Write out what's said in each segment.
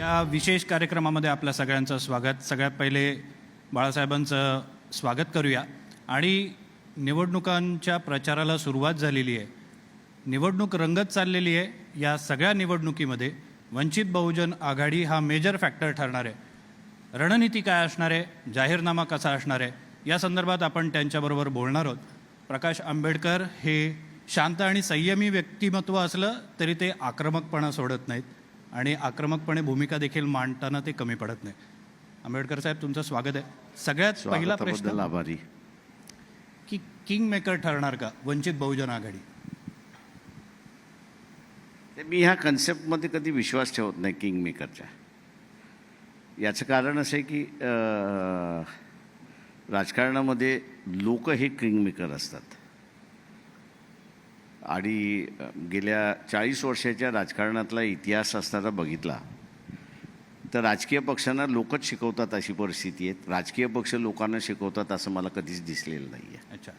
या विशेष कार्यक्रमामध्ये आपल्या सगळ्यांचं स्वागत. सगळ्यात पहिले बाळासाहेबांचं स्वागत करूया. आणि निवडणुकांच्या प्रचाराला सुरुवात झालेली आहे. निवडणूक रंगत चाललेली आहे. या सगळ्या निवडणुकीमध्ये वंचित बहुजन आघाडी हा मेजर फॅक्टर ठरणार आहे. रणनीती काय असणार आहे, जाहीरनामा कसा असणार आहे, या संदर्भात आपण त्यांच्याबरोबर बोलणार आहोत. प्रकाश आंबेडकर हे शांत आणि संयमी व्यक्तिमत्व असलं तरी ते आक्रमकपणा सोडत नाहीत आणि आक्रमकपणे भूमिका देखील मांडताना ते कमी पडत नाही. आंबेडकर साहेब, तुमचं स्वागत आहे. सगळ्यात पहिला प्रश्न, आभारी की किंग मेकर ठरणार का वंचित बहुजन आघाडी? मी ह्या कन्सेप्टमध्ये कधी विश्वास ठेवत नाही किंग मेकरच्या. याचं कारण असं आहे की राजकारणामध्ये लोक हे किंग मेकर असतात. आणि गेल्या 40 वर्षाच्या राजकारणातला इतिहास असताना बघितला तर राजकीय पक्षांना लोकच शिकवतात अशी परिस्थिती आहे. राजकीय पक्ष लोकांना शिकवतात असं मला कधीच दिसलेलं नाही आहे. अच्छा.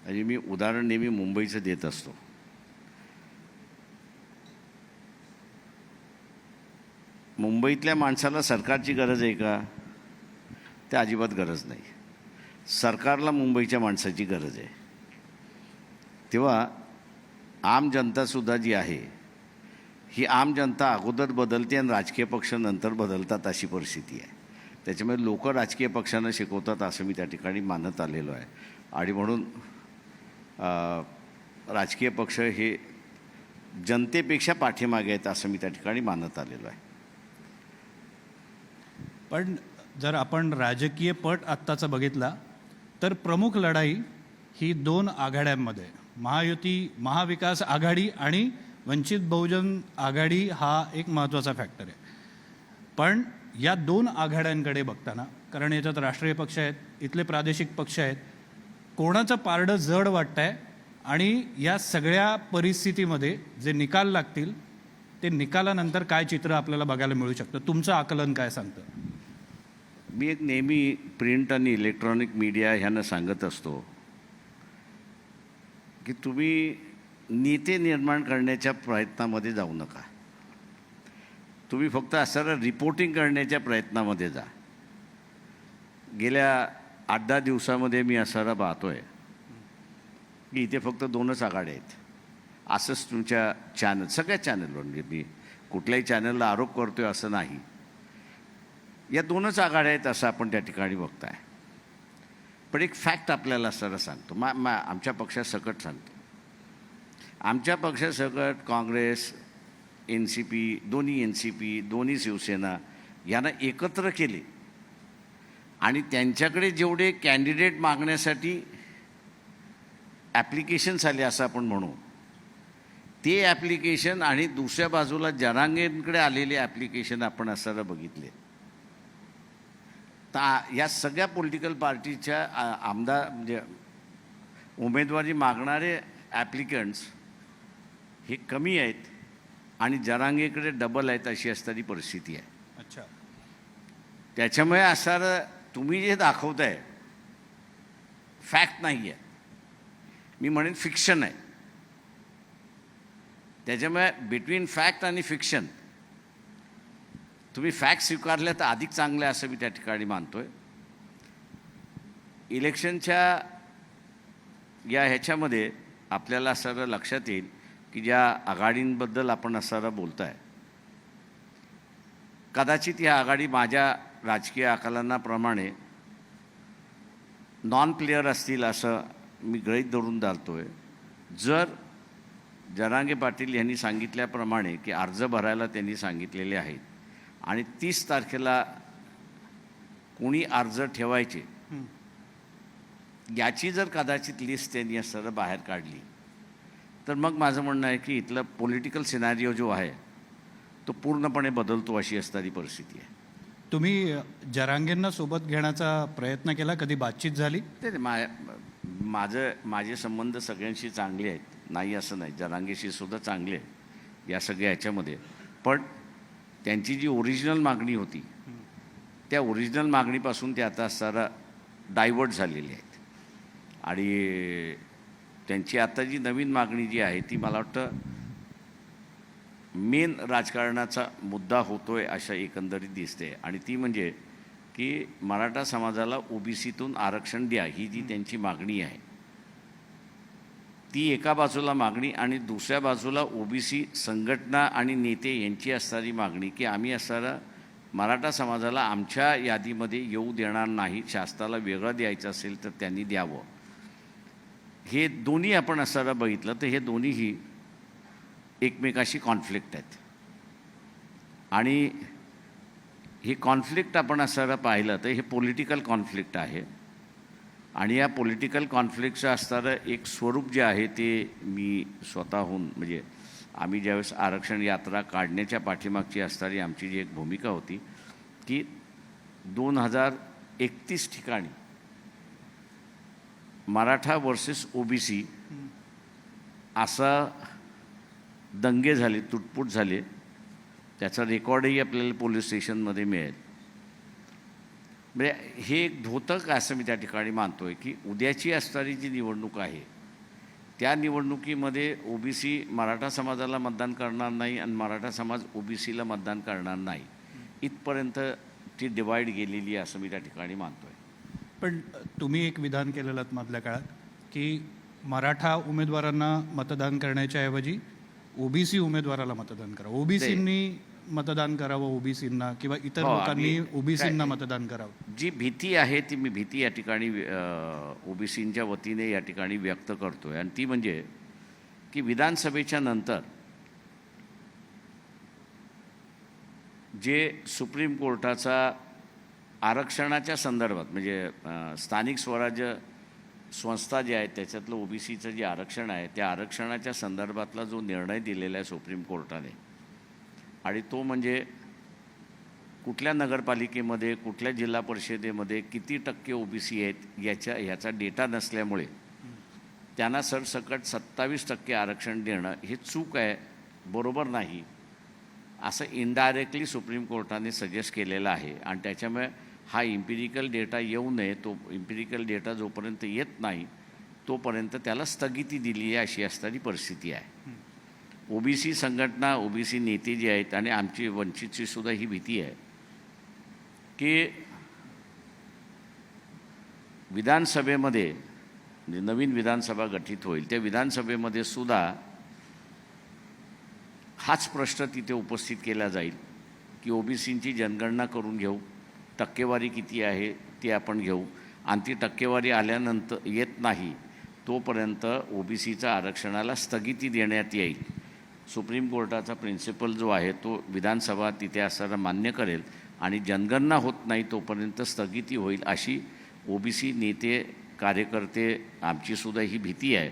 म्हणजे मी उदाहरण नेहमी मुंबईचं देत असतो. मुंबईतल्या माणसाला सरकारची गरज आहे का? ते अजिबात गरज नाही. सरकारला मुंबईच्या माणसाची गरज आहे. तेव्हा आम जनतासुद्धा जी आहे ही आम जनता अगोदर बदलते आणि राजकीय पक्ष नंतर बदलतात अशी परिस्थिती आहे. त्याच्यामुळे लोक राजकीय पक्षांना शिकवतात असं मी त्या ठिकाणी मानत आलेलो आहे. आणि म्हणून राजकीय पक्ष हे जनतेपेक्षा पाठीमागे आहेत असं मी त्या ठिकाणी मानत आलेलो आहे. पण जर आपण राजकीय पट आत्ताचा बघितला तर प्रमुख लढाई ही 2 आघाड्यांमध्ये, महायुती, महाविकास आघाडी आणि वंचित बहुजन आघाडी हा एक महत्त्वाचा फॅक्टर आहे. पण या 2 आघाड्यांकडे बघताना, कारण याच्यात राष्ट्रीय पक्ष आहेत, इथले प्रादेशिक पक्ष आहेत, कोणाचं पारडं जड वाटतं आहे आणि या सगळ्या परिस्थितीमध्ये जे निकाल लागतील ते निकालानंतर काय चित्र आपल्याला बघायला मिळू शकतं? तुमचं आकलन काय सांगतं? मी एक नेहमी प्रिंट आणि इलेक्ट्रॉनिक मीडिया ह्यांना सांगत असतो की तुम्ही नेते निर्माण करण्याच्या प्रयत्नामध्ये जाऊ नका. तुम्ही फक्त असं रिपोर्टिंग करण्याच्या प्रयत्नामध्ये जा. गेल्या 8-10 दिवसामध्ये मी असं पाहतोय की इथे फक्त 2च आघाड्या आहेत. असंच तुमच्या चॅनल, सगळ्या चॅनलवर, म्हणजे मी कुठल्याही चॅनलला आरोप करतोय असं नाही, या 2च आघाड्या आहेत असं आपण त्या ठिकाणी बघताय. पण एक फॅक्ट आपल्याला सरळ सांगतो, आमच्या पक्षासकट सांगतो. आमच्या पक्षासकट काँग्रेस, NCP, दोन्ही NCP, दोन्ही शिवसेना यांना एकत्र केले आणि त्यांच्याकडे जेवढे कॅन्डिडेट मागण्यासाठी ॲप्लिकेशन्स आले असं आपण म्हणू, ते ॲप्लिकेशन आणि दुसऱ्या बाजूला जरांगेंकडे आलेले ॲप्लिकेशन आपण असं बघितले तर या सगळ्या पॉलिटिकल पार्टीच्या आमदार म्हणजे उमेदवारी मागणारे ॲप्लिकंट्स हे कमी आहेत आणि जरांगेकडे डबल आहेत अशी असणारी परिस्थिती आहे. अच्छा. त्याच्यामुळे असं तुम्ही जे दाखवताय फॅक्ट नाही आहे, मी म्हणेन फिक्शन आहे. त्याच्यामुळे बिटवीन फॅक्ट आणि फिक्शन तुम्ही फॅक्ट स्वीकारल्या तर अधिक चांगलं असं मी त्या ठिकाणी मानतोय. इलेक्शनच्या या ह्याच्यामध्ये आपल्याला असं लक्षात येईल की ज्या आघाडींबद्दल आपण असं बोलताय, कदाचित या आघाडी माझ्या राजकीय आकलनाप्रमाणे नॉन प्लेयर असतील असं मी गृहीत धरून धरतोय. जर जरांगे पाटील यांनी सांगितल्याप्रमाणे की अर्ज भरायला त्यांनी सांगितलेले आहेत आणि 30 तारखेला कोणी अर्ज ठेवायचे याची जर कदाचित लिस्ट त्यांनी असं बाहेर काढली तर मग माझं म्हणणं आहे की इथलं पॉलिटिकल सिनारिओ जो आहे तो पूर्णपणे बदलतो अशी असणारी परिस्थिती आहे. तुम्ही जरांगेंना सोबत घेण्याचा प्रयत्न केला, कधी बातचीत झाली? ते माझे संबंध सगळ्यांशी चांगले आहेत, नाही असं नाही, जरांगेशी सुद्धा चांगले आहेत या सगळ्या ह्याच्यामध्ये. पण त्यांची जी ओरिजिनल मागणी होती त्या ओरिजिनल मागणीपासून ते आता सारा डायवर्ट झालेले आहेत. आणि त्यांची आता जी नवीन मागणी जी आहे ती मला वाटतं मेन राजकारणाचा मुद्दा होतोय अशा एकंदरीत दिसते. आणि ती म्हणजे की मराठा समाजाला ओबीसीतून आरक्षण द्या, ही जी त्यांची मागणी आहे ती एका बाजूला मागणी, आणि दुसऱ्या बाजूला ओबीसी संघटना आणि नेते यांची असणारी मागणी की आम्ही असणारा मराठा समाजाला आमच्या यादीमध्ये येऊ देणार नाही, शासनाला वेगळं द्यायचं असेल तर त्यांनी द्यावं. हे दोन्ही आपण असणारा बघितलं तर हे दोन्हीही एकमेकाशी कॉन्फ्लिक्ट आहेत. आणि हे कॉन्फ्लिक्ट आपण असणारा पाहिलं तर हे पॉलिटिकल कॉन्फ्लिक्ट आहे. आणि या पॉलिटिकल कॉन्फ्लिक्टचं असणारं एक स्वरूप जे आहे ते मी स्वतःहून म्हणजे आम्ही ज्यावेळेस आरक्षण यात्रा काढण्याच्या पाठीमागची असणारी आमची जी एक भूमिका होती की 2031 ठिकाणी मराठा वर्सेस ओबीसी असा दंगे झाले, तुटपूट झाले, त्याचा रेकॉर्डही आपल्याला पोलीस स्टेशनमध्ये मिळेल. म्हणजे हे एक द्योतक असं मी त्या ठिकाणी मानतोय की उद्याची असणारी जी निवडणूक आहे त्या निवडणुकीमध्ये ओबीसी मराठा समाजाला मतदान करणार नाही आणि मराठा समाज ओबीसीला मतदान करणार नाही, इथपर्यंत ती डिवाईड गेलेली आहे असं मी त्या ठिकाणी मानतोय. पण तुम्ही एक विधान केलेलं मधल्या काळात की मराठा उमेदवारांना मतदान करण्याच्या ऐवजी ओबीसी उमेदवाराला मतदान करा, ओबीसींनी मतदान करावं ओबीसींना, किंवा इतर हो, लोकांनी आम्ही ओबीसींना मतदान करावं. जी भीती आहे ती मी भीती या ठिकाणी ओबीसींच्या वतीने या ठिकाणी व्यक्त करतोय. आणि ती म्हणजे की विधानसभेच्या नंतर जे सुप्रीम कोर्टाचा आरक्षणाच्या संदर्भात म्हणजे स्थानिक स्वराज्य संस्था जे आहेत त्याच्यातलं ओबीसीचं जे आरक्षण आहे त्या आरक्षणाच्या संदर्भातला जो निर्णय दिलेला आहे सुप्रीम कोर्टाने, आणि तो म्हणजे कुठल्या नगरपालिकेमध्ये कुठल्या जिल्हा परिषदेमध्ये किती टक्के ओबीसी आहेत ह्याचा डेटा नसल्यामुळे त्यांना सरसकट 27% आरक्षण देणं हे चूक आहे, बरोबर नाही असं इनडायरेक्टली सुप्रीम कोर्टाने सजेस्ट केलेलं आहे. आणि त्याच्यामुळे हा इम्पिरिकल डेटा येऊ नये, तो इम्पिरिकल डेटा जोपर्यंत येत नाही तोपर्यंत त्याला स्थगिती दिली आहे अशी असणारी परिस्थिती आहे. ओबीसी संघटना ओबीसी नेते जे आहेत आणि आमची वंचितची सुद्धा ही भीती आहे की विधानसभेमध्ये नवीन विधानसभा गठीत होईल त्या विधानसभेमध्ये सुद्धा हाच प्रश्न तिथे उपस्थित केला जाईल की ओबीसींची जनगणना करून घेऊ, टक्केवारी किती आहे ती आपण घेऊ, आणि ती टक्केवारी आल्यानंतर येत नाही तोपर्यंत ओबीसीच्या आरक्षणाला स्थगिती देण्यात येईल. सुप्रीम कोर्टाचा प्रिन्सिपल जो आहे तो विधानसभा तिथे असताना मान्य करेल आणि जनगणना होत नाही तोपर्यंत स्थगिती होईल अशी ओबीसी नेते कार्यकर्ते आमची सुद्धा ही भीती आहे.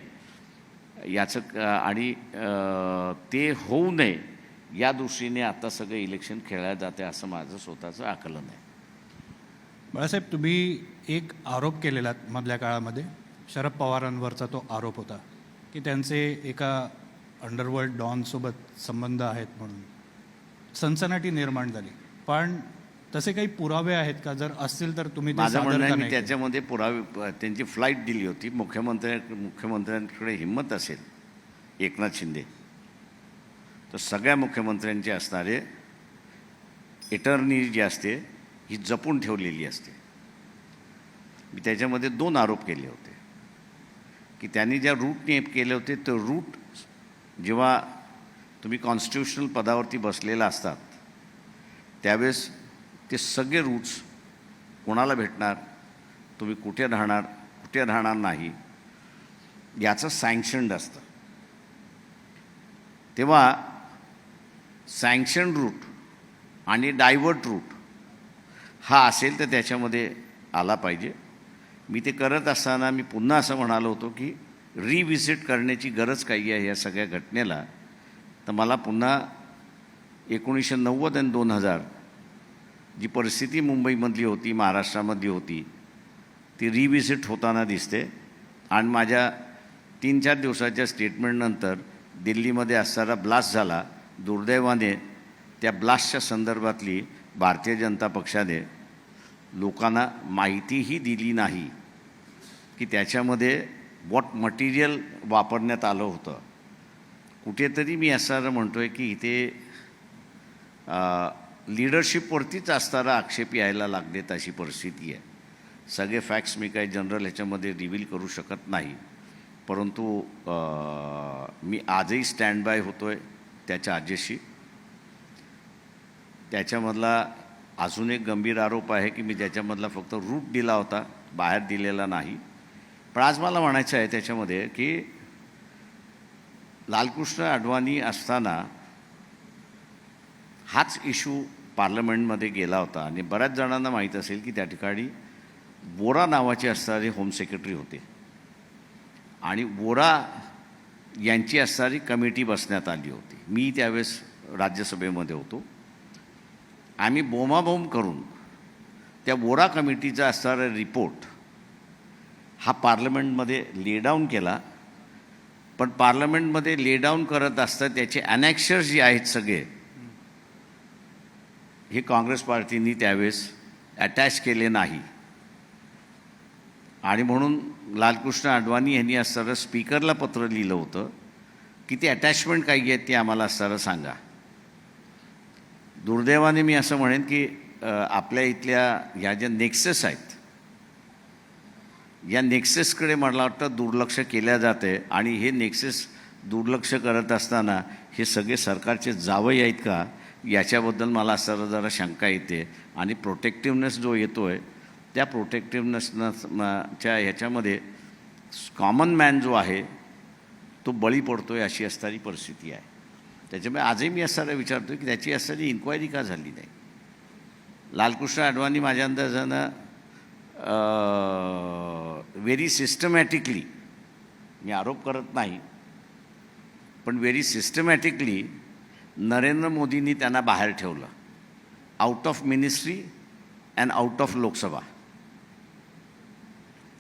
याचं आणि ते होऊ नये या दृष्टीने आता सगळं इलेक्शन खेळलं जाते असं माझं स्वतःचं आकलन आहे. बाळासाहेब, तुम्ही एक आरोप केलेला मधल्या काळामध्ये शरद पवारांवरचा तो आरोप होता की त्यांचे एका अंडरवर्ल्ड डॉनसोबत संबंध आहेत म्हणून सनसनाटी निर्माण झाली. पण तसे काही पुरावे आहेत का? जर असतील तर तुम्ही ते माझं सादर म्हणणं का आहे मी नाही त्याच्यामध्ये पुरावे त्यांची फ्लाईट दिली होती. मुख्यमंत्र्यांकडे हिंमत असेल एकनाथ शिंदे तर सगळ्या मुख्यमंत्र्यांचे असणारे एटर्नी जी असते ही जपून ठेवलेली असते. मी त्याच्यामध्ये 2 आरोप केले होते की त्यांनी ज्या रूटने केले होते ते रूट जेव्हा तुम्ही कॉन्स्टिट्युशनल पदावरती बसलेला असतात त्यावेळेस ते सगळे रूट्स कोणाला भेटणार, तुम्ही कुठे राहणार नाही याचं सँक्शन्ड असतं. तेव्हा सँक्शन रूट आणि डायव्हर्ट रूट हा असेल तर त्याच्यामध्ये आला पाहिजे. मी ते करत असताना मी पुन्हा असं म्हणालो होतो की रिव्हिजिट करण्याची गरज काही आहे या सगळ्या घटनेला. तर मला पुन्हा 1990 आणि 2000 जी परिस्थिती मुंबईमधली होती महाराष्ट्रामधली होती ती रिव्हिजिट होताना दिसते. आणि माझ्या 3-4 दिवसाच्या स्टेटमेंटनंतर दिल्लीमध्ये असणारा ब्लास्ट झाला. दुर्दैवाने त्या ब्लास्टच्या संदर्भातली भारतीय जनता पक्षाने लोकांना माहितीही दिली नाही की त्याच्यामध्ये व्हॉट मटेरियल वापरण्यात आलं होतं. कुठेतरी मी असं म्हणतोय की इथे लीडरशिपवरतीच असणारा आक्षेप यायला लागलेत अशी परिस्थिती आहे. सगळे फॅक्ट्स मी काही जनरल ह्याच्यामध्ये रिव्हील करू शकत नाही, परंतु मी आजही स्टँड बाय होतो आहे त्याच्या आजेशी. त्याच्यामधला अजून एक गंभीर आरोप आहे की मी त्याच्यामधला फक्त रूट दिला होता, बाहेर दिलेला नाही. पण आज मला म्हणायचं आहे त्याच्यामध्ये की लालकृष्ण अडवाणी असताना हाच इश्यू पार्लमेंटमध्ये गेला होता आणि बऱ्याच जणांना माहीत असेल की त्या ठिकाणी वोरा नावाचे असणारे होम सेक्रेटरी होते आणि वोरा यांची असणारी कमिटी बसण्यात आली होती. मी त्यावेळेस राज्यसभेमध्ये होतो. आम्ही बोमाबोम करून त्या वोरा कमिटीचा असणारा रिपोर्ट हा पार्लमेंटमध्ये ले डाऊन केला. पण पार्लमेंटमध्ये ले डाऊन करत असता त्याचे ॲनेक्शर्स जे आहेत सगळे हे काँग्रेस पार्टीनी त्यावेळेस अटॅच केले नाही आणि म्हणून लालकृष्ण अडवाणी यांनी असणारं स्पीकरला पत्र लिहिलं होतं की ते अटॅचमेंट काही आहेत ते आम्हाला असणारं सांगा. दुर्दैवाने मी असं म्हणेन की आपल्या इथल्या ह्या ज्या नेक्सेस आहेत या नेक्सेसकडे मला वाटतं दुर्लक्ष केल्या जाते आणि हे नेक्सेस दुर्लक्ष करत असताना हे सगळे सरकारचे जावई आहेत का याच्याबद्दल मला असं जरा शंका येते. आणि प्रोटेक्टिव्हनेस जो येतो आहे त्या प्रोटेक्टिव्हनेसच्या ह्याच्यामध्ये कॉमन मॅन जो आहे तो बळी पडतो आहे अशी असणारी परिस्थिती आहे. त्याच्यामुळे आजही मी असणारा विचारतो की त्याची असणारी इन्क्वायरी का झाली नाही. लालकृष्ण अडवाणी माझ्या अंदाजानं व्हेरी सिस्टमॅटिकली, मी आरोप करत नाही, पण व्हेरी सिस्टमॅटिकली नरेंद्र मोदींनी त्यांना बाहेर ठेवलं, out of ministry and out of Lok Sabha.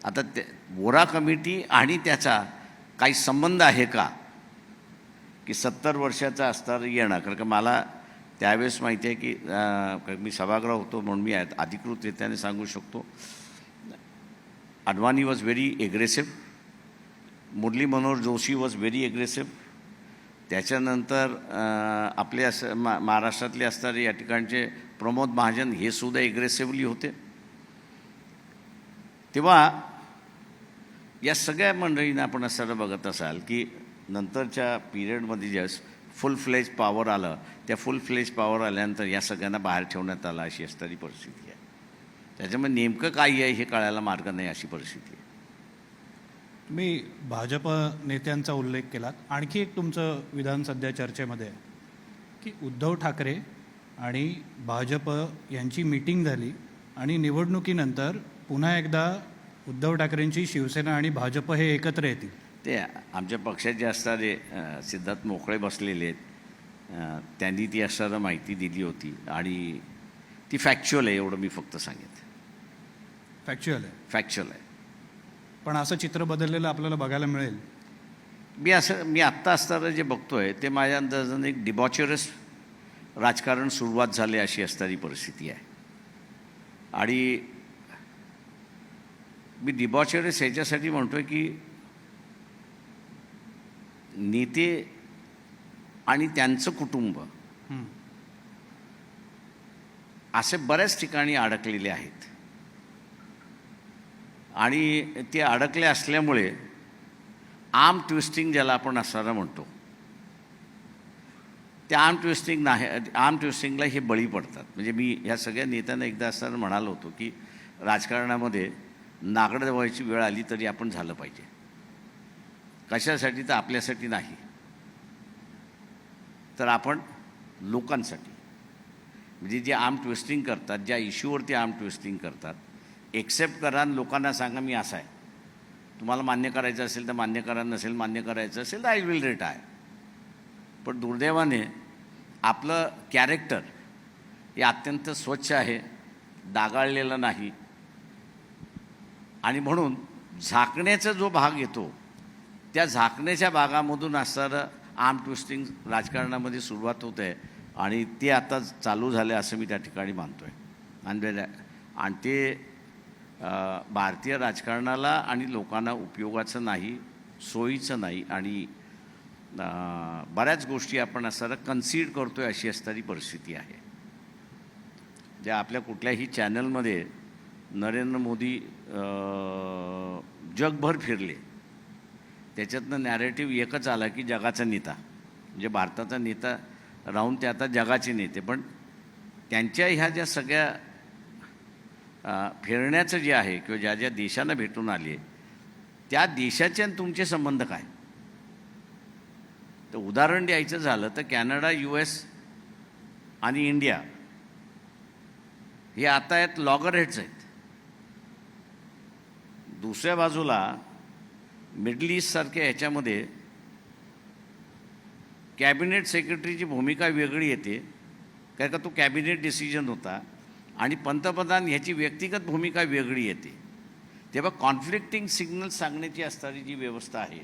आता ते वोरा कमिटी आणि त्याचा काही संबंध आहे का की 70 वर्षाचा असताना येणं. कारण का मला त्यावेळेस माहिती आहे की मी सभागृह होतो म्हणून मी अधिकृतरित्याने सांगू शकतो. Advani was very aggressive, Murli Manohar Joshi was very aggressive. त्याच्यानंतर आपले महाराष्ट्रातले असणारे या ठिकाणचे प्रमोद महाजन हे सुद्धा एग्रेसिव्हली होते. तेव्हा या सगळ्या मंडळींना आपण असं बघत असाल की नंतरच्या पिरियडमध्ये ज्यावेळेस फुल फ्लेज पॉवर आलं त्या फुल फ्लेज पॉवर आल्यानंतर या सगळ्यांना बाहेर ठेवण्यात आलं अशी असणारी परिस्थिती आहे. त्याच्यामुळे नेमकं काय आहे हे कळायला मार्ग नाही अशी परिस्थिती आहे. तुम्ही भाजप नेत्यांचा उल्लेख केलात. आणखी एक तुमचं विधान सध्या चर्चेमध्ये आहे की उद्धव ठाकरे आणि भाजप यांची मीटिंग झाली आणि निवडणुकीनंतर पुन्हा एकदा उद्धव ठाकरेंची शिवसेना आणि भाजप हे एकत्र येतील. ते आमच्या पक्षात जे असणारे सिद्धार्थ मोकळे बसलेले आहेत त्यांनी ती असणारं माहिती दिली होती आणि ती फॅक्च्युअल आहे एवढं मी फक्त सांगितलं. फॅक्च्युअल आहे. पण असं चित्र बदललेलं आपल्याला बघायला मिळेल. मी आत्ता असणारं जे बघतोय ते माझ्या अंदाजानं एक डिबॉचरस राजकारण सुरुवात झाले अशी असणारी परिस्थिती आहे. आणि मी डिबॉचरस ह्याच्यासाठी म्हणतोय की नेते आणि त्यांचं कुटुंब असे बऱ्याच ठिकाणी अडकलेले आहेत आणि ते अडकले असल्यामुळे आर्म ट्विस्टिंग ज्याला आपण असणारा म्हणतो त्या आर्म ट्विस्टिंगला हे बळी पडतात. म्हणजे मी ह्या सगळ्या नेत्यांना एकदा असताना म्हणालो होतो की राजकारणामध्ये नागडं व्हायची वेळ आली तरी आपण झालं पाहिजे. कशासाठी तर आपल्यासाठी नाही तर आपण लोकांसाठी. म्हणजे जे आर्म ट्विस्टिंग करतात, ज्या इश्यूवरती आर्म ट्विस्टिंग करतात, एक्सेप्ट करा आणि लोकांना सांगा मी असा आहे, तुम्हाला मान्य करायचं असेल तर मान्य करा, नसेल मान्य करायचं असेल तर आय विल रिटायर. पण दुर्दैवाने आपलं कॅरेक्टर हे अत्यंत स्वच्छ आहे, डागाळलेलं नाही आणि म्हणून झाकण्याचा जो भाग येतो त्या झाकण्याच्या भागामधून असणारं आर्म ट्विस्टिंग राजकारणामध्ये सुरुवात होत आहे आणि ते आता चालू झालं असं मी त्या ठिकाणी मानतो आहे. आणि ते भारतीय राजकारणाला आणि लोकांना उपयोगाचं नाही, सोयीचं नाही आणि बऱ्याच गोष्टी आपण असं कन्सीड करतोय अशी असणारी परिस्थिती आहे. ज्या आपल्या कुठल्याही चॅनलमध्ये नरेंद्र मोदी जगभर फिरले, त्याच्यातनं नॅरेटिव्ह एकच आला की जगाचा नेता, म्हणजे भारताचा नेता राहून ते आता जगाचे नेते. पण त्यांच्या ह्या ज्या सगळ्या फिरण्याचं जे आहे किंवा ज्या ज्या देशांना भेटून आले, त्या देशाचे आणि तुमचे संबंध काय? तर उदाहरण द्यायचं झालं तर कॅनडा, US आणि इंडिया हे आता आहेत लॉगरहेड्स आहेत. दुसऱ्या बाजूला मिडल ईस्टसारख्या ह्याच्यामध्ये कॅबिनेट सेक्रेटरीची भूमिका वेगळी येते, कारण का तो कॅबिनेट डिसिजन होता, आणि पंतप्रधान ह्याची व्यक्तिगत भूमिका वेगळी येते. तेव्हा कॉन्फ्लिक्टिंग सिग्नल्स सांगण्याची असणारी जी व्यवस्था आहे,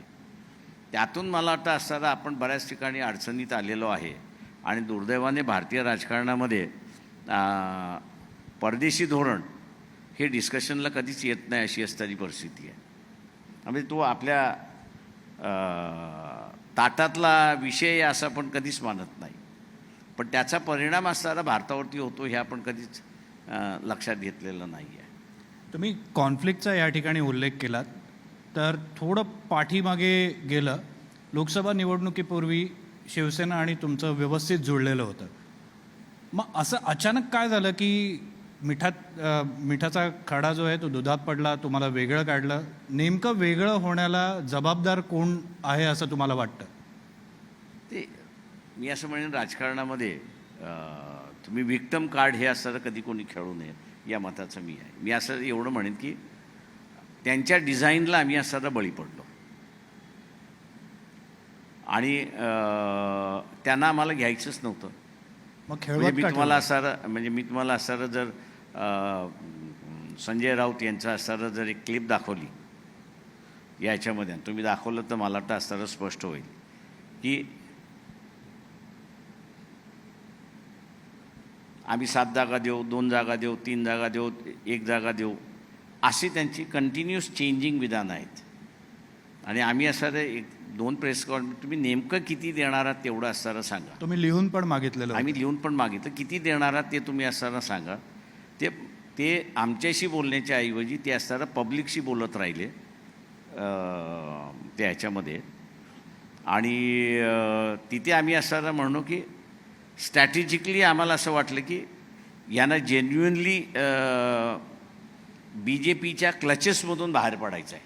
त्यातून मला वाटतं असताना आपण बऱ्याच ठिकाणी अडचणीत आलेलो आहे. आणि दुर्दैवाने भारतीय राजकारणामध्ये परदेशी धोरण हे डिस्कशनला कधीच येत नाही अशी असणारी परिस्थिती आहे. म्हणजे तो आपल्या ताटातला विषय असं आपण कधीच मानत नाही, पण त्याचा परिणाम असताना भारतावरती होतो हे आपण कधीच लक्षात घेतलेलं नाही आहे. तुम्ही कॉन्फ्लिक्टचा या ठिकाणी उल्लेख केलात, तर थोडं पाठीमागे गेलं. लोकसभा निवडणुकीपूर्वी शिवसेना आणि तुमचं व्यवस्थित जुळलेलं होतं. मग असं अचानक काय झालं की मिठाचा खडा जो आहे तो दुधात पडला, तुम्हाला वेगळं काढलं? नेमकं वेगळं होण्याला जबाबदार कोण आहे असं तुम्हाला वाटतं? ते मी असं म्हणेन, राजकारणामध्ये तुम्ही विक्टम कार्ड हे असं कधी कोणी खेळू नये या मताचं मी आहे. मी असं एवढं म्हणेन की त्यांच्या डिझाईनला आम्ही असं बळी पडलो आणि त्यांना आम्हाला घ्यायचंच नव्हतं. मग मी तुम्हाला असं जर संजय राऊत यांचा असं जर एक क्लिप दाखवली याच्यामध्ये, तुम्ही दाखवलं तर मला वाटतं असं स्पष्ट होईल की आम्ही 7 जागा देऊ, 2 जागा देऊ, 3 जागा देऊ, 1 जागा देऊ, अशी त्यांची कंटिन्युअस चेंजिंग विधान आहेत. आणि आम्ही असं 1-2 प्रेस कॉन्फरन्स, तुम्ही नेमकं किती देणार आहात तेवढं असताना सांगा. तुम्ही लिहून पण मागितलेलं? आम्ही लिहून पण मागितलं, किती देणार आहात ते तुम्ही असताना सांगा. ते आमच्याशी बोलण्याच्या ऐवजी ते असताना पब्लिकशी बोलत राहिले ते ह्याच्यामध्ये. आणि तिथे आम्ही असताना म्हणू की स्ट्रॅटेजिकली आम्हाला असं वाटलं की यांना जेन्युइनली BJPच्या क्लचेसमधून बाहेर पडायचं आहे,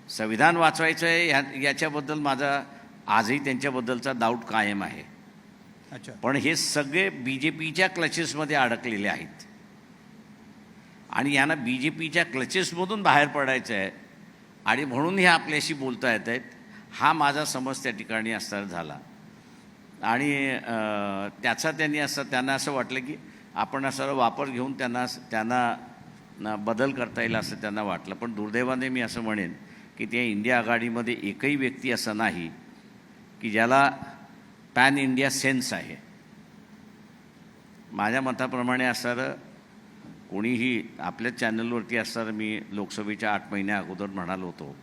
संविधान वाचवायचं आहे. याच्याबद्दल माझा आजही त्यांच्याबद्दलचा डाऊट कायम आहे. अच्छा. पण हे सगळे BJPच्या क्लचेसमध्ये अडकलेले आहेत आणि यांना BJPच्या क्लचेसमधून बाहेर पडायचं आहे आणि म्हणून हे आपल्याशी बोलता येत आहेत. हा माझा समज त्या ठिकाणी असताना झाला. आणि त्याचा त्यांना असं वाटलं की आपण असा वापर घेऊन त्यांना बदल करता येईल असं त्यांना वाटलं. पण दुर्दैवाने मी असं म्हणेन की त्या इंडिया आघाडीमध्ये एकही व्यक्ती असा नाही की ज्याला पॅन इंडिया सेन्स आहे. माझ्या मताप्रमाणे असणारं कोणीही आपल्या चॅनलवरती असणारं, मी लोकसभेच्या 8 महिन्या अगोदर म्हणालो होतो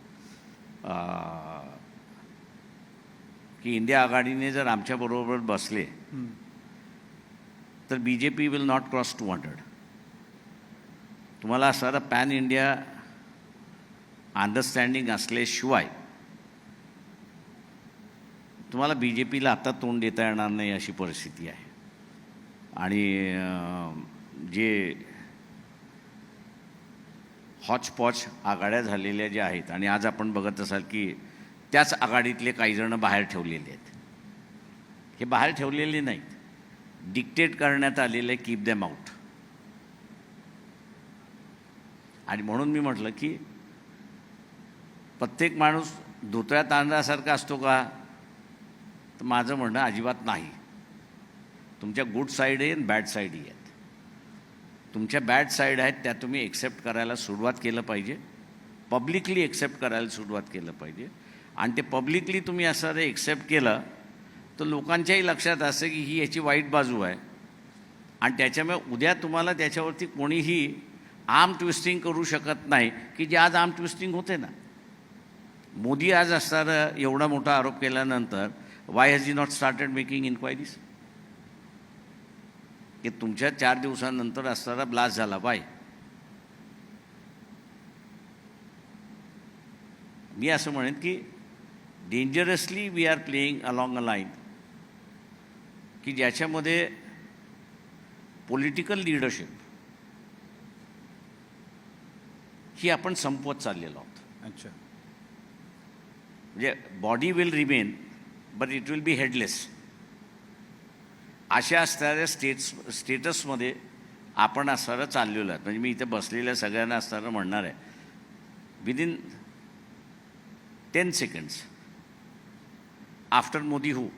की इंडिया आघाडीने जर आमच्याबरोबर बसले तर BJP विल नॉट क्रॉस 200. तुम्हाला असणारं पॅन इंडिया अंडरस्टँडिंग असल्याशिवाय तुम्हाला BJPला आता तोंड देता येणार नाही अशी परिस्थिती आहे. आणि जे हॉचपॉच आघाड्या झालेल्या ज्या आहेत, आणि आज आपण बघत असाल की त्याच आघाडीतले काही जण बाहेर ठेवलेले आहेत. हे बाहेर ठेवलेले नाहीत, डिक्टेट करण्यात आलेले, कीप देम आउट. आणि म्हणून मी म्हटलं की प्रत्येक माणूस धुतळ्या तांदळासारखा असतो का? तर माझं म्हणणं अजिबात नाही. तुमच्या गुड साईड आहे आणि बॅड साईडही आहेत. तुमच्या बॅड साईड आहेत त्या तुम्ही एक्सेप्ट करायला सुरुवात केलं पाहिजे, पब्लिकली एक्सेप्ट करायला सुरुवात केलं पाहिजे. आणि ते पब्लिकली तुम्ही असं एक्सेप्ट केलं तर लोकांच्याही लक्षात असं की ही याची वाईट बाजू आहे. आणि त्याच्यामुळे उद्या तुम्हाला त्याच्यावरती कोणीही आर्म ट्विस्टिंग करू शकत नाही की जे आज आर्म ट्विस्टिंग होते ना. मोदी आज असताना एवढा मोठा आरोप केल्यानंतर Y has he not started making enquiries? की तुमच्या 4 दिवसानंतर असताना ब्लास्ट झाला, वाय? मी असं म्हणेन की dangerously we are playing along a line की ज्याच्यामध्ये पॉलिटिकल लिडरशिप ही आपण संपवत चाललेलो आहोत. अच्छा. म्हणजे body will remain but it will be headless. अशा असणाऱ्या स्टेटसमध्ये आपण असणारं चाललेलो आहे. म्हणजे मी इथे बसलेल्या सगळ्यांना असताना म्हणणार आहे, within 10 seconds after Modi who,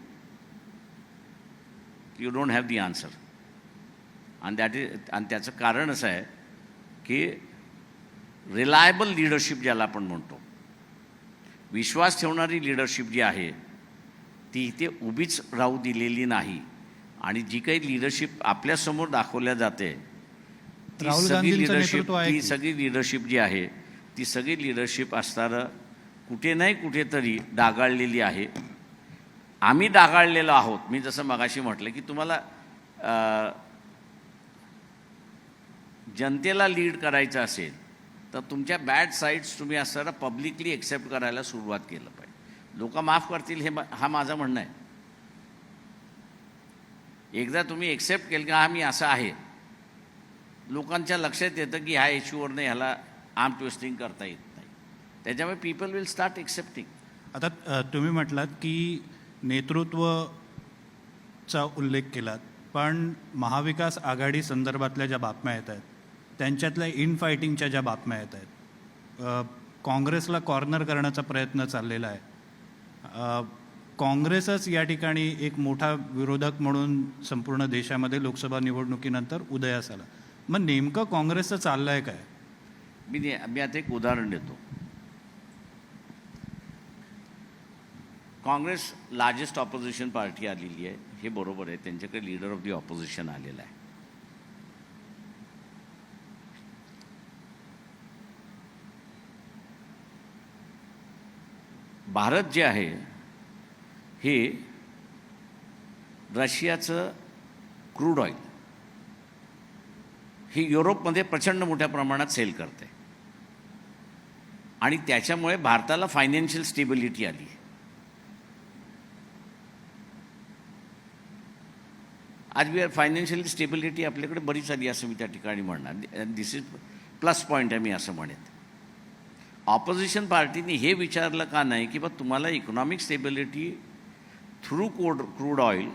you don't have the answer. आणि त्याचं कारण असं आहे की रिलायबल लिडरशिप ज्याला आपण म्हणतो, विश्वास ठेवणारी लिडरशिप जी आहे ती इथे उभीच राहू दिलेली नाही. आणि जी काही लिडरशिप आपल्यासमोर दाखवल्या जाते ती राहुल सगळी गांधींचं लिडरशिप नेतृत्व आहे ती की? सगळी लिडरशिप जी आहे ती सगळी लिडरशिप असणारं कुठे नाही कुठेतरी डागाळलेली आहे. आम्ही डागाळलेलो आहोत. मी जसं मगाशी म्हटलं की तुम्हाला जनतेला लीड करायचं असेल तर तुमच्या बॅड साईड्स तुम्ही असताना पब्लिकली एक्सेप्ट करायला सुरुवात केलं पाहिजे. लोक माफ करतील हा माझं म्हणणं आहे. एकदा तुम्ही एक्सेप्ट केलं की हा मी असं आहे, लोकांच्या लक्षात येतं की ह्या इश्यूवरनं ह्याला आर्म ट्विस्टिंग करता येत नाही. त्याच्यामुळे पीपल विल स्टार्ट एक्सेप्टिंग. आता तुम्ही म्हटलात की नेतृत्वचा उल्लेख केलात, पण महाविकास आघाडी संदर्भातल्या ज्या बातम्या येत आहेत त्यांच्यातल्या इनफायटिंगच्या ज्या बातम्या येत आहेत, काँग्रेसला कॉर्नर करण्याचा प्रयत्न चाललेला आहे. काँग्रेसच या ठिकाणी एक मोठा विरोधक म्हणून संपूर्ण देशामध्ये लोकसभा निवडणुकीनंतर उदयास आला. मग नेमकं काँग्रेसचं चाललं आहे काय? मी आता एक उदाहरण देतो. काँग्रेस लार्जेस्ट ऑपोजिशन पार्टी आलेली आहे, हे बरोबर आहे. त्यांच्याकडे लीडर ऑफ दी ऑपोजिशन आलेला आहे. भारत जे आहे हे रशियाचं क्रूड ऑइल हे युरोपमध्ये प्रचंड मोठ्या प्रमाणात सेल करते आणि त्याच्यामुळे भारताला फायनान्शियल स्टेबिलिटी आली. आज वी आर फायनान्शियल स्टेबिलिटी आपल्याकडे बरीच आली असं मी त्या ठिकाणी म्हणणार. दिस इज प्लस पॉईंट आहे मी असं म्हणेन. ऑपोजिशन पार्टीने हे विचारलं का नाही की बा तुम्हाला economic stability through crude oil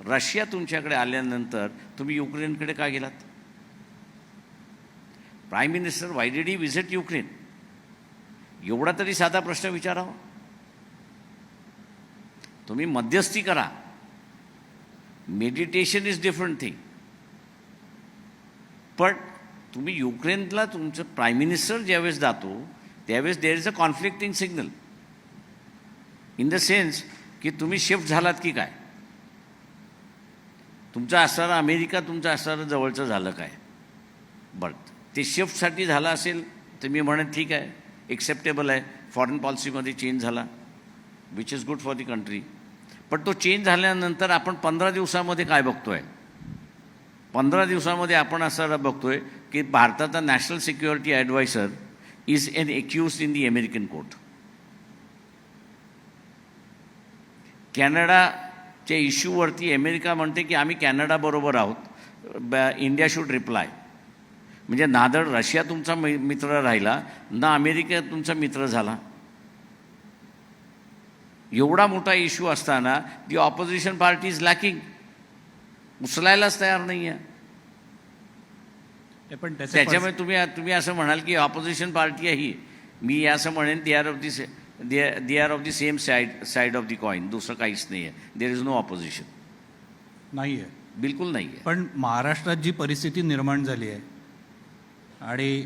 Russia तुमच्याकडे आल्यानंतर तुम्ही युक्रेनकडे का गेलात? Prime minister why did he visit Ukraine? एवढा तरी साधा प्रश्न विचारावा. तुम्ही मध्यस्थी करा. Meditation is different thing. पण तुम्ही युक्रेनला तुमचं प्राईम मिनिस्टर ज्यावेळेस जातो त्यावेळेस there is a conflicting signal in the sense की तुम्ही शिफ्ट झालात की काय? तुमचं असणारं अमेरिका तुमचं असणारं जवळचं झालं काय? बरं, ते शिफ्टसाठी झालं असेल तर मी म्हणत ठीक आहे, एक्सेप्टेबल आहे. फॉरेन पॉलिसीमध्ये चेंज झाला, which is good for the country. पण तो चेंज झाल्यानंतर आपण 15 दिवसामध्ये काय बघतोय? 15 दिवसामध्ये आपण असं बघतोय की भारताचा national security adviser is an accused in the American court. कॅनडाच्या इश्यूवरती अमेरिका म्हणते की आम्ही कॅनडाबरोबर आहोत, इंडिया शुड रिप्लाय. म्हणजे नादर रशिया तुमचा मित्र राहिला ना अमेरिका तुमचा मित्र झाला. एवढा मोठा इश्यू असताना the opposition party is lacking, उचलायलाच तयार नाही आहे. पण त्याच्यामुळे तुम्ही असं म्हणाल की ऑपोजिशन पार्टी आहे ही. मी असं म्हणेन they are of the same side of the coin. दुसरं काहीच नाही आहे. There is no opposition. नाही आहे, बिलकुल नाही आहे. पण महाराष्ट्रात जी परिस्थिती निर्माण झाली आहे आणि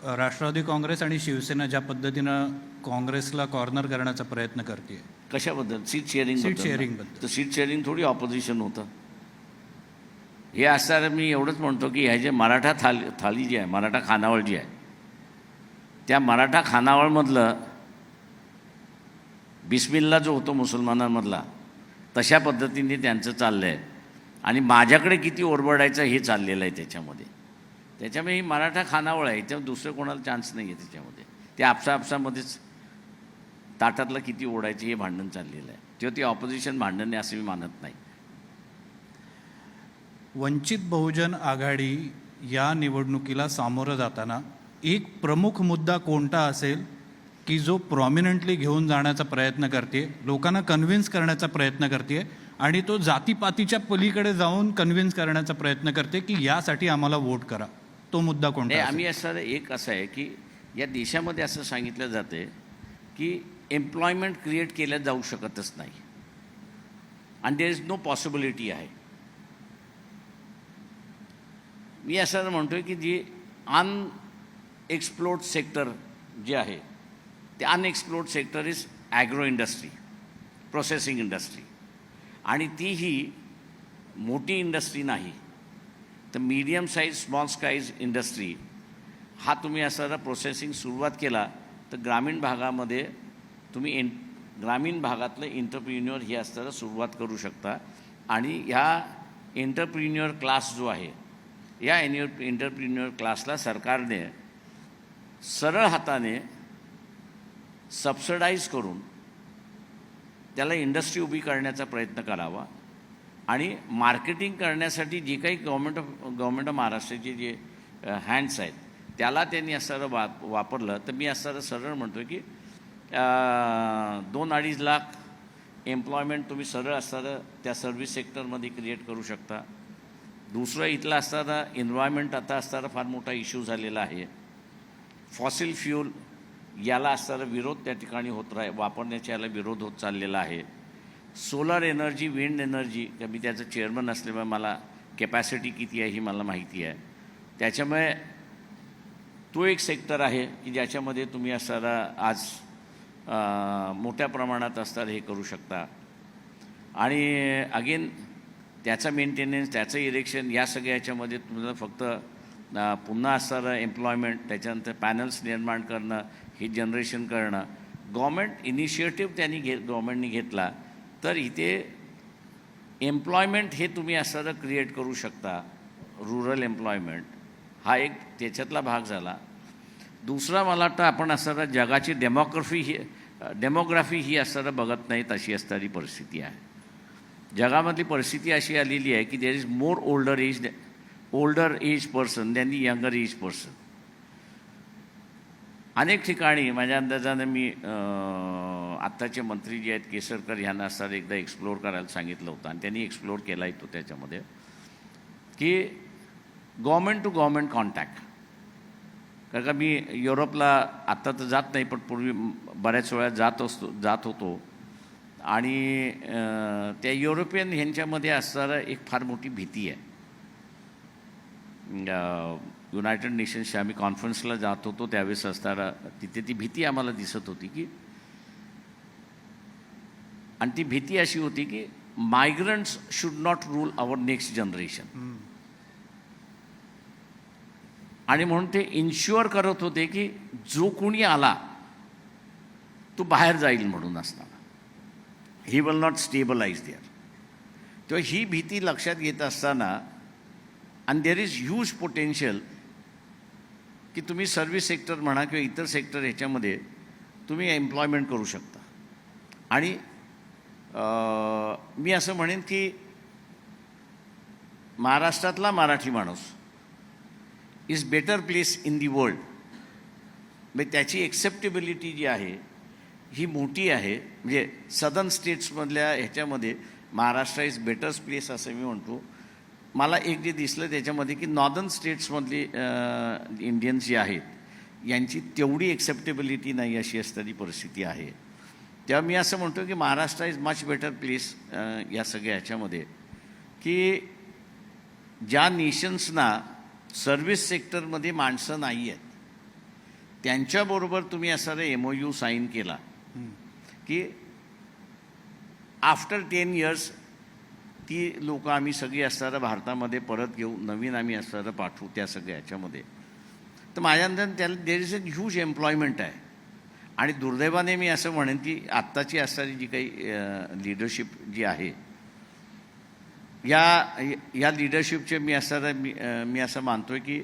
राष्ट्रवादी काँग्रेस आणि शिवसेना ज्या पद्धतीनं काँग्रेसला कॉर्नर करण्याचा प्रयत्न करते, कशाबद्दल? सीट शेअरिंगबद्दल. तर सीट शेअरिंग थोडी ऑपोजिशन होतं. हे असताना मी एवढंच म्हणतो की ह्या जे मराठा थाली जी आहे, मराठा खानावळ जी आहे, त्या मराठा खानावळमधलं बिस्मिल्ला जो होतो मुसलमानांमधला तशा पद्धतीने त्यांचं चाललं आहे आणि माझ्याकडे किती ओरबडायचं हे चाललेलं आहे त्याच्यामुळे ही मराठा खानावळ आहे, त्याच्यावर दुसरं कोणाला चान्स नाही आहे त्याच्यामध्ये. ते आपसामध्येच ताटातलं किती ओढायचं हे भांडण चाललेलं आहे, तेव्हा ती ऑपोजिशन भांडण आहे असं मी मानत नाही. वंचित बहुजन आघाडी या निवडणुकीला सामोरं जाताना एक प्रमुख मुद्दा कोणता असेल की जो प्रॉमिनंटली घेऊन जाण्याचा प्रयत्न करते, लोकांना कन्व्हिन्स करण्याचा प्रयत्न करते आणि तो जातीपातीच्या पलीकडे जाऊन कन्व्हिन्स करण्याचा प्रयत्न करते की यासाठी आम्हाला वोट करा, तो मुद्दा कोणता नाही, असेल? आम्ही असं आहे की या देशामध्ये असं सांगितलं जाते की एम्प्लॉयमेंट क्रिएट केलं जाऊ शकतच नाही आणि देर इज नो पॉसिबिलिटी आहे. मी असं म्हणतोय की जी अनएक्सप्लोर्ड सेक्टर जे आहे ते unexplored sector is agro industry, processing industry, आणि तीही मोठी इंडस्ट्री नाही तर medium size small size industry. हा तुम्ही असा प्रोसेसिंग सुरुवात केला तर ग्रामीण भागामध्ये तुम्ही ग्रामीण भागातलं एंटरप्रिन्युअर हे असताना सुरुवात करू शकता. आणि ह्या एंटरप्रिन्युअर क्लास जो आहे या एंटरप्रिन्युअर क्लासला सरकारने सरळ हाताने सबसिडाईज करून त्याला इंडस्ट्री उभी करण्याचा प्रयत्न करावा आणि मार्केटिंग करण्यासाठी जे काही गव्हर्मेंट ऑफ महाराष्ट्राचे जे हँड्स आहेत त्याला त्यांनी असं वापरलं तर मी असं सरळ म्हणतो की 2-2.5 लाख एम्प्लॉयमेंट तुम्ही सरळ असताना त्या सर्व्हिस सेक्टरमध्ये क्रिएट करू शकता. दुसरं इथलं असताना एन्व्हायरमेंट आता असताना फार मोठा इश्यू झालेला आहे. फॉसिल फ्यूल याला असताना विरोध त्या ठिकाणी वापरण्याच्या याला विरोध होत चाललेला आहे. सोलर एनर्जी, विंड एनर्जी, मी त्याचं चेअरमन असल्यामुळे मला कॅपॅसिटी किती आहे ही मला माहिती आहे. त्याच्यामुळे तो एक सेक्टर आहे की ज्याच्यामध्ये तुम्ही असताना आज मोठ्या प्रमाणात असताना हे करू शकता. आणि अगेन त्याचा मेंटेनन्स, त्याचं इरेक्शन या सगळ्या याच्यामध्ये तुम्हाला फक्त पुन्हा असणारं एम्प्लॉयमेंट, त्याच्यानंतर पॅनल्स निर्माण करणं, हे जनरेशन करणं, गव्हर्मेंट इनिशिएटिव्ह गव्हर्मेंटने घेतला तर इथे एम्प्लॉयमेंट हे तुम्ही असं क्रिएट करू शकता. रुरल एम्प्लॉयमेंट हा एक त्याच्यातला भाग झाला. दुसरा मला वाटतं आपण असं जगाची डेमोग्राफी ही असं बघत नाही तशी असणारी परिस्थिती आहे. जगामधली परिस्थिती अशी आलेली आहे की there is more older age person than the younger age person. अनेक ठिकाणी माझ्या अंदाजानं मी आत्ताचे मंत्री जे आहेत केसरकर ह्यांना असताना एकदा एक्सप्लोअर करायला सांगितलं होतं आणि त्यांनी एक्सप्लोअर केला येतो त्याच्यामध्ये की गव्हर्मेंट टू गव्हर्मेंट कॉन्टॅक्ट. कारण का मी युरोपला आत्ता तर जात नाही पण पूर्वी बऱ्याच वेळा जात होतो आणि त्या युरोपियन ह्यांच्यामध्ये असणारा एक फार मोठी भीती आहे. युनायटेड नेशन्सच्या आम्ही कॉन्फरन्सला जात होतो त्यावेळेस असताना तिथे ती भीती आम्हाला दिसत होती की, आणि ती भीती अशी होती की migrants should not rule our next generation. आणि म्हणून ते इन्श्युअर करत होते की जो कोणी आला तो बाहेर जाईल म्हणून असताना he will not stabilise there. तेव्हा ही भीती लक्षात घेत असताना आणि देर इज ह्यूज पोटेन्शियल की तुम्ही सर्व्हिस सेक्टर म्हणा किंवा इतर सेक्टर ह्याच्यामध्ये तुम्ही एम्प्लॉयमेंट करू शकता. आणि मी असं म्हणेन की महाराष्ट्रातला मराठी माणूस is better place in the world. म्हणजे त्याची एक्सेप्टेबिलिटी जी आहे ही मोठी आहे. म्हणजे सदर्न स्टेट्समधल्या ह्याच्यामध्ये महाराष्ट्र इज बेटर प्लेस असं मी म्हणतो. मला एक जे दिसलं त्याच्यामध्ये की नॉर्दर्न स्टेट्समधली इंडियन्स जे आहेत यांची तेवढी एक्सेप्टेबिलिटी नाही अशी असणारी परिस्थिती आहे. तेव्हा मी असं म्हणतो की Maharashtra is much better place या सगळ्या ह्याच्यामध्ये की ज्या नेशन्सना सर्व्हिस सेक्टरमध्ये माणसं नाही आहेत त्यांच्याबरोबर तुम्ही असा MOU साईन केला की आफ्टर 10 years ती लोक आम्ही सगळी असताना भारतामध्ये परत घेऊ, नवीन आम्ही असताना पाठवू त्या सगळ्या ह्याच्यामध्ये. तर माझ्या अंदाजाने त्याला there is a huge employment आहे. आणि दुर्दैवाने मी असं म्हणेन की आत्ताची असणारी जी काही लीडरशिप जी आहे, या लीडरशिपचे मी असं मानतो आहे की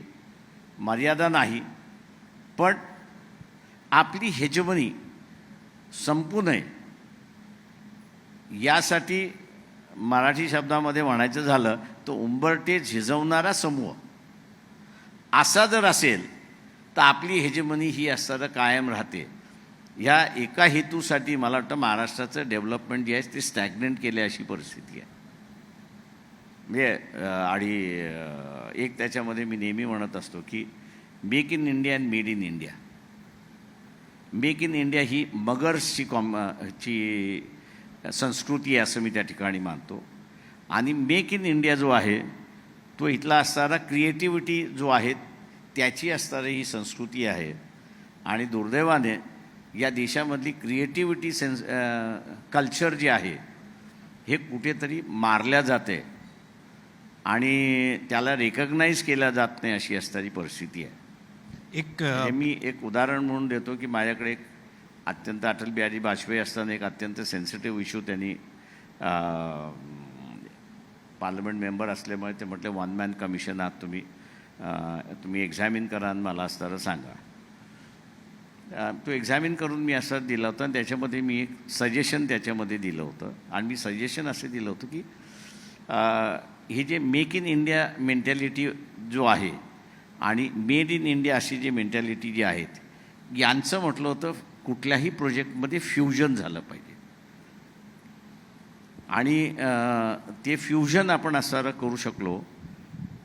मर्यादा नाही, पण आपली हेजमनी संपू नये यासाठी मराठी शब्दामध्ये म्हणायचं झालं तर उंबरठे झिजवणारा समूह असा जर असेल तर आपली हेजमनी ही असताना कायम राहते. ह्या एका हेतूसाठी मला वाटतं महाराष्ट्राचं डेव्हलपमेंट जे आहे ते स्टॅग्नंट केले अशी परिस्थिती आहे. म्हणजे आणि एक त्याच्यामध्ये मी नेहमी म्हणत असतो की make in India and made in India. Make in India ही मगर्सची ची संस्कृती आहे असं मी त्या ठिकाणी मानतो. आणि मेक इन इंडिया जो आहे तो इथला असणारा क्रिएटिव्हिटी जो आहे त्याची असणारी ही संस्कृती आहे. आणि दुर्दैवाने या देशामधली क्रिएटिव्हिटी कल्चर जे आहे हे कुठेतरी मारल्या जाते आणि त्याला रेकग्नाईज केल्या जात नाही अशी असणारी परिस्थिती आहे. हे मी एक उदाहरण म्हणून देतो की माझ्याकडे एक अत्यंत अटल बिहारी वाजपेयी असताना एक अत्यंत सेन्सिटिव्ह इश्यू त्यांनी पार्लमेंट मेंबर असल्यामुळे ते म्हटले 1 मॅन कमिशन आहात तुम्ही एक्झामिन करा आणि मला असणारं सांगा. तो एक्झामिन करून मी असं दिलं होतं आणि त्याच्यामध्ये मी एक सजेशन त्याच्यामध्ये दिलं होतं. आणि मी सजेशन असं दिलं होतं की हे जे मेक इन इंडिया मेंटॅलिटी जो आहे आणि मेड इन इंडिया अशी जी मेंटॅलिटी जी आहेत यांचं म्हटलं होतं कुठल्याही प्रोजेक्टमध्ये फ्युजन झालं पाहिजे. आणि ते फ्युजन आपण असणारं करू शकलो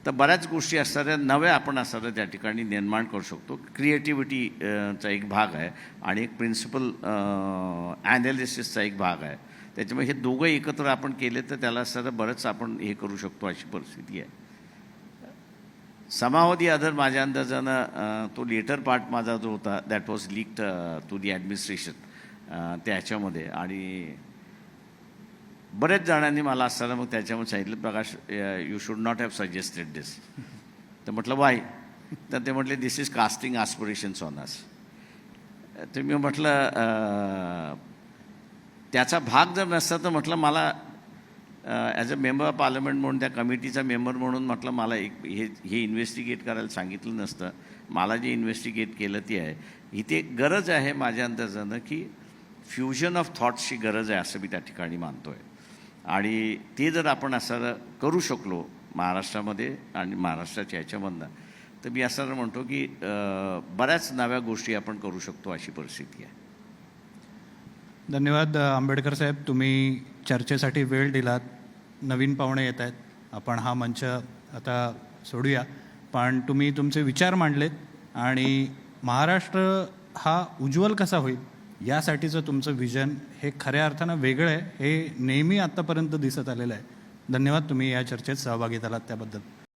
तर बऱ्याच गोष्टी असणाऱ्या नव्या आपण असणाऱ्या त्या ठिकाणी निर्माण करू शकतो. क्रिएटिव्हिटीचा एक भाग आहे आणि एक प्रिन्सिपल ॲनालिसिसचा एक भाग आहे. त्याच्यामुळे हे दोघं एकत्र आपण केले तर त्याला असणारं बरंच आपण हे करू शकतो अशी परिस्थिती आहे. समाव दी अदर माझ्या अंदाजानं तो लेटर पार्ट माझा जो होता that was leaked to the administration त्याच्यामध्ये. आणि बरेच जणांनी मला असताना मग त्याच्यामध्ये सांगितलं Prakash you should not have suggested this. तर म्हटलं वाय? तर ते म्हटले this is casting aspirations on us. तर मी म्हटलं त्याचा भाग जर नसता तर म्हटलं मला as a member of parliament म्हणून त्या कमिटीचा मेंबर म्हणून म्हटलं मला हे इन्व्हेस्टिगेट करायला सांगितलं नसतं. मला जे इन्व्हेस्टिगेट केलं ते आहे. इथे गरज आहे माझ्या अंदाजानं की फ्युजन ऑफ थॉट्सची गरज आहे असं मी त्या ठिकाणी मानतो आहे. आणि ते जर आपण असं करू शकलो महाराष्ट्रामध्ये आणि महाराष्ट्राच्या ह्याच्यामधनं तर मी असं म्हणतो की बऱ्याच नव्या गोष्टी आपण करू शकतो अशी परिस्थिती आहे. धन्यवाद आंबेडकर साहेब, तुम्ही चर्चेसाठी वेळ दिलात. नवीन पाहुणे येत आहेत, आपण हा मंच आता सोडूया. पण तुम्ही तुमचे विचार मांडलेत आणि महाराष्ट्र हा उज्ज्वल कसा होईल यासाठीचं तुमचं विजन हे खऱ्या अर्थानं वेगळं आहे, हे नेहमी आत्तापर्यंत दिसत आलेलं आहे. धन्यवाद तुम्ही या चर्चेत सहभागी झालात त्याबद्दल.